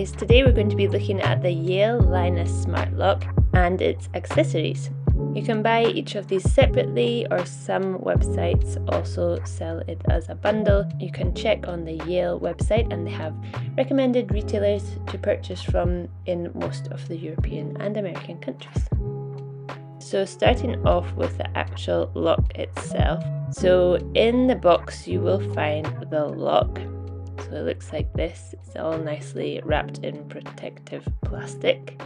guys, today we're going to be looking at the Yale Linus Smart Lock and its accessories. You can buy each of these separately, or some websites also sell it as a bundle. You can check on the Yale website and they have recommended retailers to purchase from in most of the European and American countries. So starting off with the actual lock itself. So in the box you will find the lock. So it looks like this. It's all nicely wrapped in protective plastic.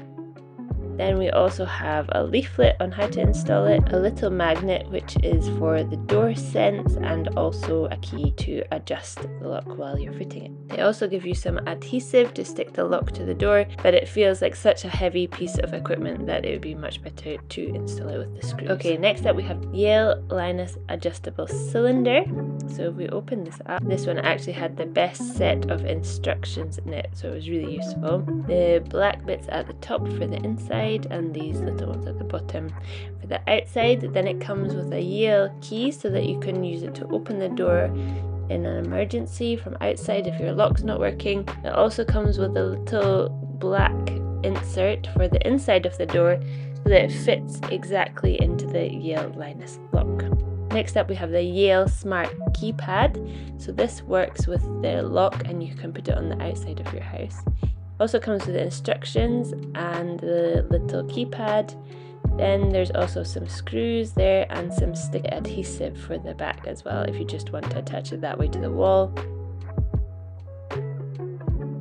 Then we also have a leaflet on how to install it, a little magnet which is for the door sense, and also a key to adjust the lock while you're fitting it. They also give you some adhesive to stick the lock to the door, but it feels like such a heavy piece of equipment that it would be much better to install it with the screws. Okay, next up we have Yale Linus adjustable cylinder. So if we open this up, this one actually had the best set of instructions in it, so it was really useful. The black bits at the top for the inside, and these little ones at the bottom for the outside. Then it comes with a Yale key so that you can use it to open the door in an emergency from outside if your lock's not working. It also comes with a little black insert for the inside of the door so that it fits exactly into the Yale Linus lock. Next up we have the Yale Smart Keypad. So this works with the lock and you can put it on the outside of your house. Also comes with instructions and the little keypad. Then there's also some screws there and some stick adhesive for the back as well if you just want to attach it that way to the wall.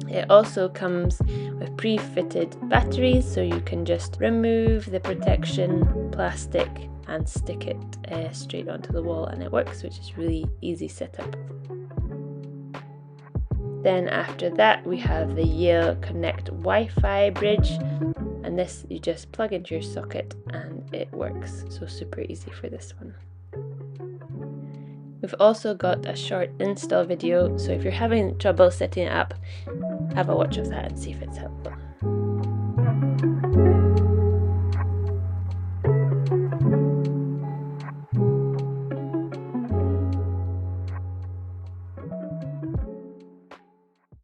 It also comes with pre-fitted batteries, so you can just remove the protection plastic and stick it straight onto the wall and it works, which is really easy setup. Then after that we have the Yale Connect WiFi Bridge, and this you just plug into your socket and it works, so super easy for this one. We've also got a short install video, so if you're having trouble setting it up, have a watch of that and see if it's helpful.